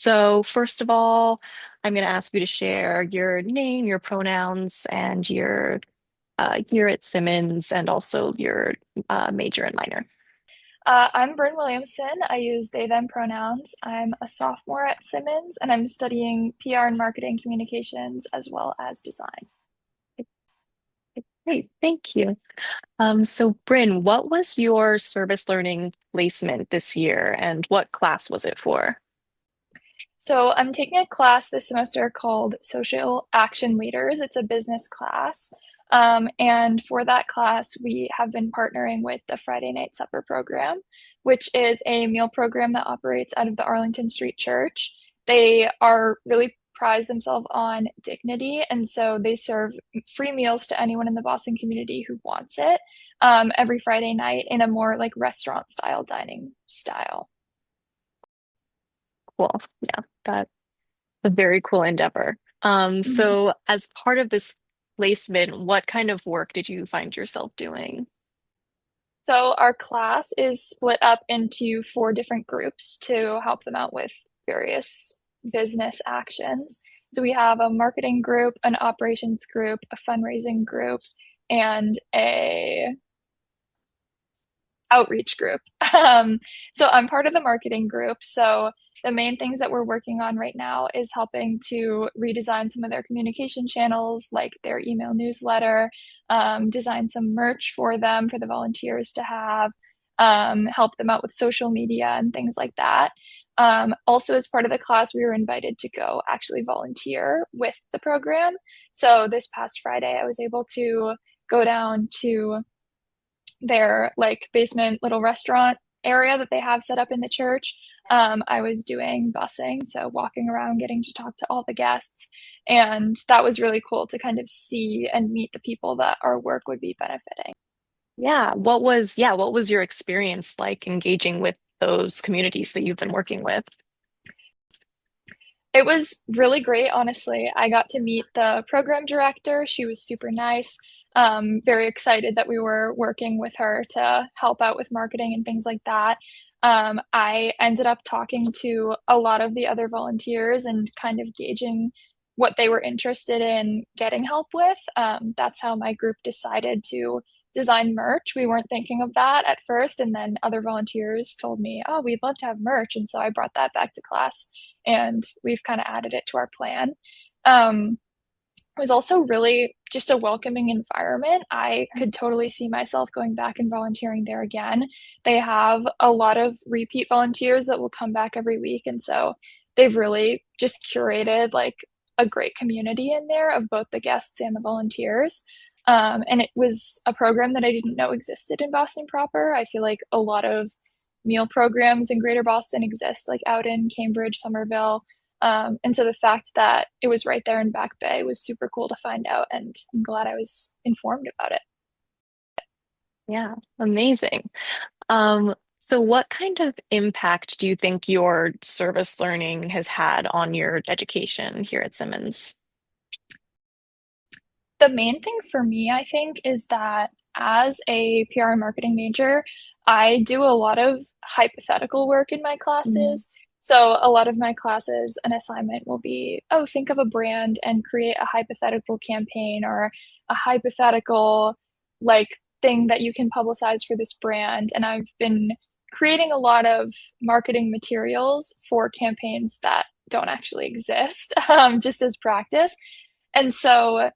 So first of all, I'm going to ask you to share your name, your pronouns, and your year at Simmons, and also your major and minor. I'm Brin Williamson. I use they, them pronouns. I'm a sophomore at Simmons and I'm studying PR and marketing communications as well as design. Great, thank you. So Bryn, what was your service learning placement this year, and what class was it for? So I'm taking a class this semester called Social Action Leaders. It's a business class. And for that class, we have been partnering with the Friday Night Supper program, which is a meal program that operates out of the Arlington Street Church. They are really prize themselves on dignity, and so they serve free meals to anyone in the Boston community who wants it every Friday night in a more like restaurant style dining style. Cool. Yeah, that's a very cool endeavor. Mhm. So as part of this placement, what kind of work did you find yourself doing? So our class is split up into four different groups to help them out with various business actions. So we have a marketing group, an operations group, a fundraising group, and a outreach group. So I'm part of the marketing group. So the main things that we're working on right now is helping to redesign some of their communication channels, like their email newsletter, design some merch for them for the volunteers to have, help them out with social media and things like that. Also, as part of the class, we were invited to go actually volunteer with the program. So this past Friday, I was able to go down to their like basement little restaurant area that they have set up in the church. I was doing busing, so walking around, getting to talk to all the guests. And that was really cool to kind of see and meet the people that our work would be benefiting. What was your experience like engaging with those communities that you've been working with? It was really great, honestly. I got to meet the program director. She was super nice. Very excited that we were working with her to help out with marketing and things like that. I ended up talking to a lot of the other volunteers and kind of gauging what they were interested in getting help with. That's how my group decided to design merch. We weren't thinking of that at first, and then other volunteers told me, "Oh, we'd love to have merch." And so I brought that back to class and we've kind of added it to our plan. It was also really just a welcoming environment. I could totally see myself going back and volunteering there again. They have a lot of repeat volunteers that will come back every week. And so they've really just curated like a great community in there of both the guests and the volunteers. And it was a program that I didn't know existed in Boston proper. I feel like a lot of meal programs in Greater Boston exist, like out in Cambridge, Somerville. And so the fact that it was right there in Back Bay was super cool to find out, and I'm glad I was informed about it. Yeah, amazing. So what kind of impact do you think your service learning has had on your education here at Simmons? The main thing for me, I think, is that as a PR and marketing major, I do a lot of hypothetical work in my Mhm. classes. So, a lot of my classes, an assignment will be, oh, think of a brand and create a hypothetical campaign or a hypothetical like thing that you can publicize for this brand. And I've been creating a lot of marketing materials for campaigns that don't actually exist, just as practice. And so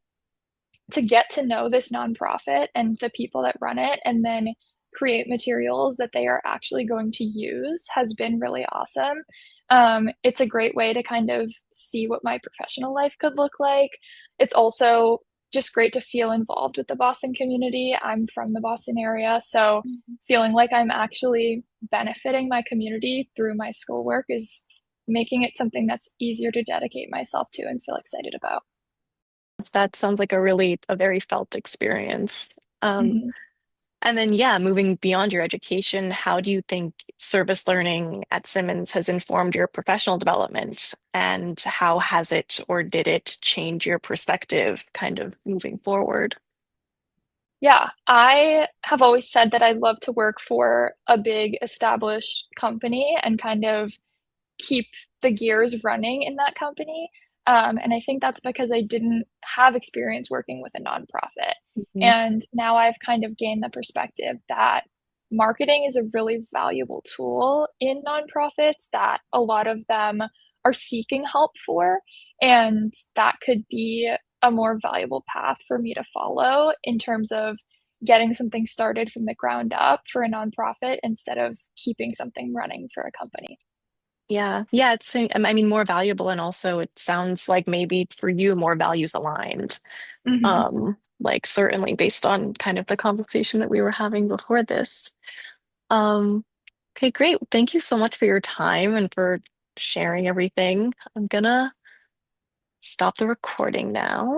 to get to know this nonprofit and the people that run it and then create materials that they are actually going to use has been really awesome. It's a great way to kind of see what my professional life could look like. It's also just great to feel involved with the Boston community. I'm from the Boston area, so feeling like I'm actually benefiting my community through my schoolwork is making it something that's easier to dedicate myself to and feel excited about. That sounds like a very felt experience. Um, Mhm. and then, yeah, moving beyond your education, how do you think service learning at Simmons has informed your professional development? And how has it or did it change your perspective kind of moving forward? Yeah, I have always said that I'd love to work for a big established company and kind of keep the gears running in that company. And I think that's because I didn't have experience working with a nonprofit. Mhm. And now I've kind of gained the perspective that marketing is a really valuable tool in nonprofits that a lot of them are seeking help for. And that could be a more valuable path for me to follow in terms of getting something started from the ground up for a nonprofit instead of keeping something running for a company. Yeah. Yeah, I mean, more valuable, and also it sounds like maybe for you more values aligned. Hmm. Like certainly based on kind of the conversation that we were having before this. Um, okay, great. Thank you so much for your time and for sharing everything. I'm gonna stop the recording now.